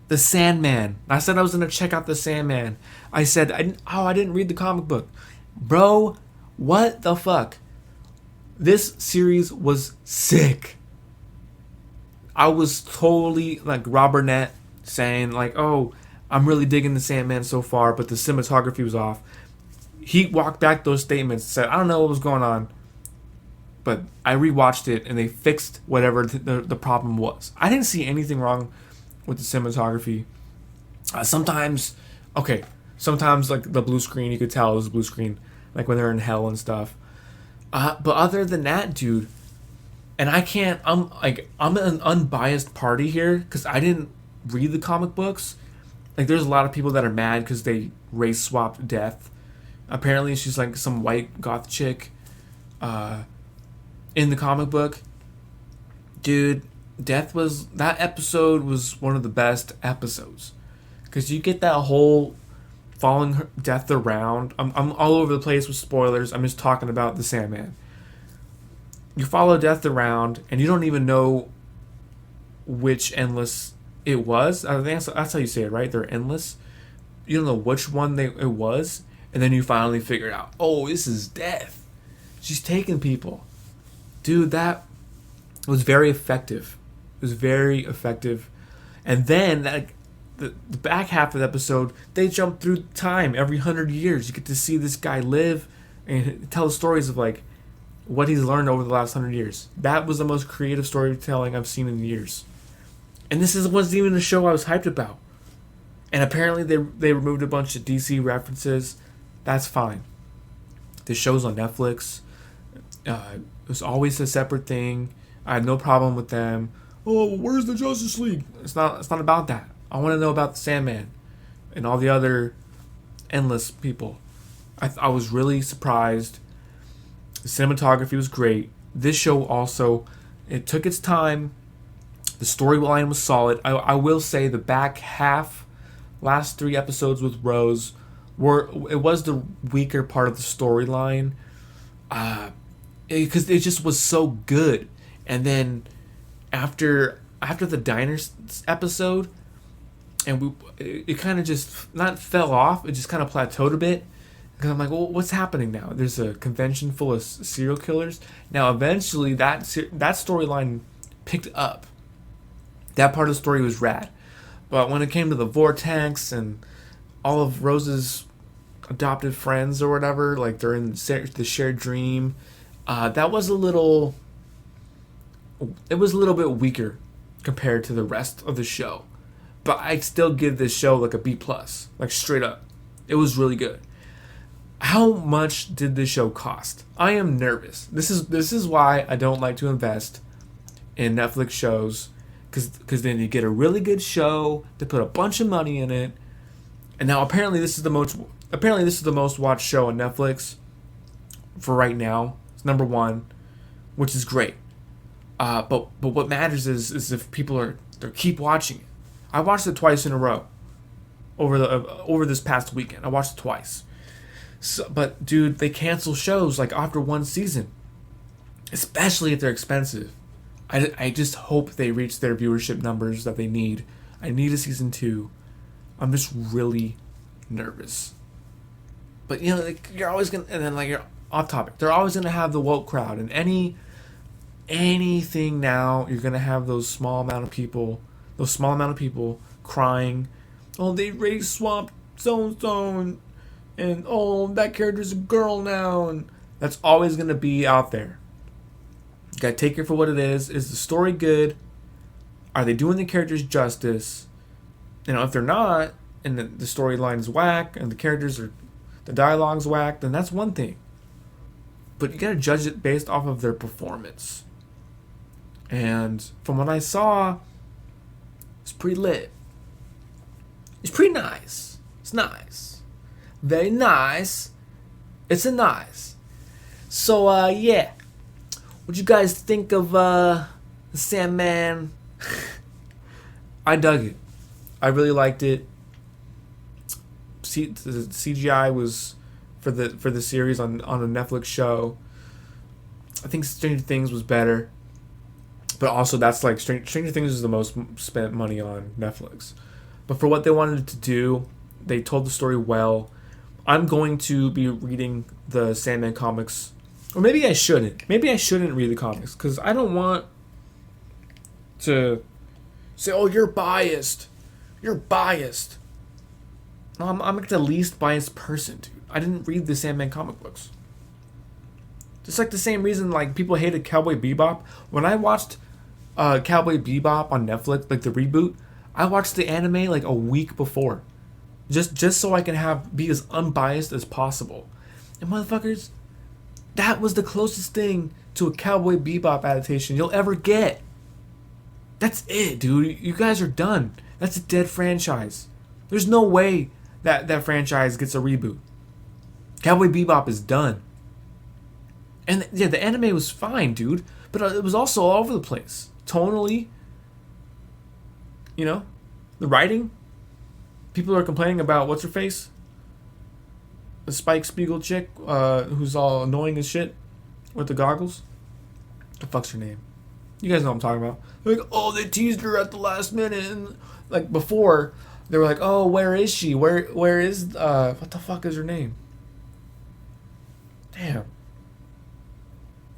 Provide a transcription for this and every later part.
The Sandman. I said I was gonna check out the Sandman. I said I didn't read the comic book, bro. What the fuck? This series was sick. I was totally like Robert Nett saying like, "Oh, I'm really digging the Sandman so far, but the cinematography was off." He walked back those statements, said, "I don't know what was going on, but I rewatched it and they fixed whatever the problem was." I didn't see anything wrong with the cinematography. Sometimes, okay, sometimes like the blue screen, you could tell it was a blue screen, like when they're in hell and stuff. But other than that, dude, and I'm an unbiased party here because I didn't read the comic books. Like there's a lot of people that are mad because they race swapped Death. Apparently she's like some white goth chick in the comic book. Dude, that episode was one of the best episodes because you get that whole following Death around. I'm all over the place with spoilers. I'm just talking about the Sandman. You follow Death around and you don't even know which endless it was. I think that's how you say it, right? They're endless. You don't know which one it was, and then you finally figure out, oh, this is Death. She's taking people. Dude, that was very effective. It was very effective. And then the back half of the episode, they jump through time every 100 years. You get to see this guy live and tell stories of like what he's learned over the last 100 years. That was the most creative storytelling I've seen in years. And wasn't even a show I was hyped about. And apparently they removed a bunch of DC references. That's fine. The show's on Netflix. It was always a separate thing. I had no problem with them. Oh, where's the Justice League? It's not about that. I want to know about the Sandman and all the other endless people. I was really surprised. The cinematography was great. This show also, it took its time. The storyline was solid. I will say the back half, last 3 episodes with Rose, it was the weaker part of the storyline. Because it just was so good. And then after the diners episode, and it kind of just not fell off. It just kind of plateaued a bit. Because I'm like, well, what's happening now? There's a convention full of serial killers. Now, eventually, that storyline picked up. That part of the story was rad. But when it came to the vortex and all of Rose's adopted friends or whatever, like they're in the shared dream, that was a little bit weaker compared to the rest of the show. But I still give this show like a B+, like straight up. It was really good. How much did this show cost? I am nervous. This is why I don't like to invest in Netflix shows, because then you get a really good show to put a bunch of money in it, and now apparently this is the most watched show on Netflix for right now. It's number 1, which is great. But what matters is if people they keep watching it. I watched it twice in a row over this past weekend. I watched it twice. So, but dude, they cancel shows like after 1 season, especially if they're expensive. I just hope they reach their viewership numbers that they need. I need a season 2. I'm just really nervous. But you know, like, you're always gonna, and then like you're off topic. They're always gonna have the woke crowd, and anything now, you're gonna have those small amount of people crying, oh, they race swapped so and oh, that character's a girl now, and that's always gonna be out there. You gotta take it for what it is. Is the story good? Are they doing the characters justice? You know, if they're not, and the storyline's whack, and the dialogue's whack, then that's one thing. But you gotta judge it based off of their performance. And from what I saw, it's pretty lit. It's pretty nice. It's nice. Very nice. It's a nice. So, yeah. What'd you guys think of the Sandman? I dug it. I really liked it. The CGI was for the series on a Netflix show. I think Stranger Things was better. But also, that's like Stranger Things is the most spent money on Netflix. But for what they wanted to do, they told the story well. I'm going to be reading the Sandman comics. Or maybe I shouldn't. Maybe I shouldn't read the comics. Because I don't want to say, oh, you're biased. You're biased. No, I'm like the least biased person, dude. I didn't read the Sandman comic books. Just like the same reason like people hated Cowboy Bebop. When I watched Cowboy Bebop on Netflix, like the reboot, I watched the anime like a week before. Just so I can be as unbiased as possible. And motherfuckers, that was the closest thing to a Cowboy Bebop adaptation you'll ever get. That's it, dude. You guys are done. That's a dead franchise. There's no way that franchise gets a reboot. Cowboy Bebop is done. And yeah, the anime was fine, dude. But it was also all over the place. Tonally. You know? The writing. People are complaining about what's her face? The Spike Spiegel chick who's all annoying as shit with the goggles. What the fuck's her name? You guys know what I'm talking about. Like, oh, they teased her at the last minute. And like before, they were like, oh, where is she? Where is what the fuck is her name? Damn.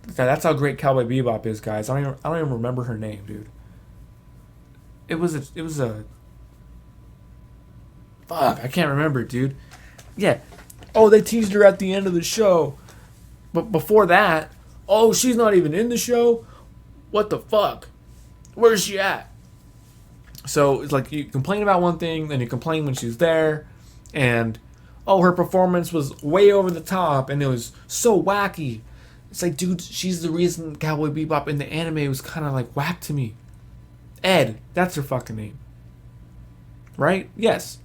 That's how great Cowboy Bebop is, guys. I don't even remember her name, dude. It was a fuck, I can't remember, dude. Yeah. Oh, they teased her at the end of the show. But before that, oh, she's not even in the show? What the fuck? Where's she at? So it's like you complain about one thing, then you complain when she's there, and oh, her performance was way over the top and it was so wacky. It's like, dude, she's the reason Cowboy Bebop in the anime was kind of like whack to me. Ed, that's her fucking name. Right? Yes.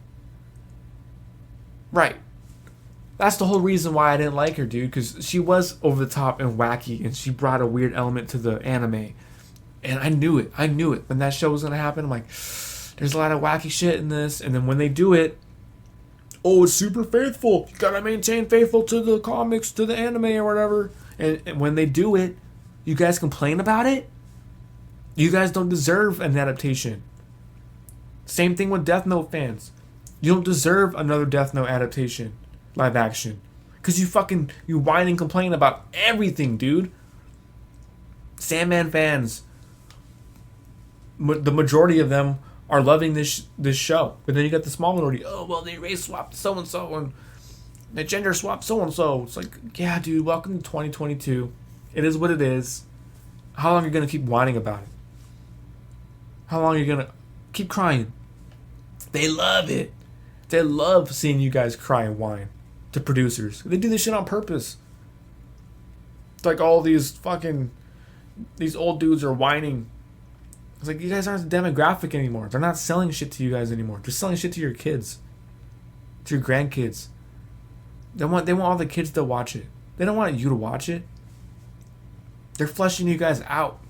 Right. That's the whole reason why I didn't like her, dude, because she was over the top and wacky, and she brought a weird element to the anime. And I knew it. When that show was going to happen, I'm like, there's a lot of wacky shit in this. And then when they do it, oh, it's super faithful. You gotta maintain faithful to the comics, to the anime or whatever. And when they do it, you guys complain about it? You guys don't deserve an adaptation. Same thing with Death Note fans. You don't deserve another Death Note adaptation. Live action. Because you whine and complain about everything, dude. Sandman fans, the majority of them are loving this show. But then you got the small minority. Oh, well, they race swapped so-and-so and they gender swapped so-and-so. It's like, yeah, dude, welcome to 2022. It is what it is. How long are you going to keep whining about it? How long are you going to keep crying? They love it. They love seeing you guys cry and whine. To producers. They do this shit on purpose. It's like all these old dudes are whining. It's like, you guys aren't the demographic anymore. They're not selling shit to you guys anymore. They're selling shit to your kids. To your grandkids. They want all the kids to watch it. They don't want you to watch it. They're fleshing you guys out.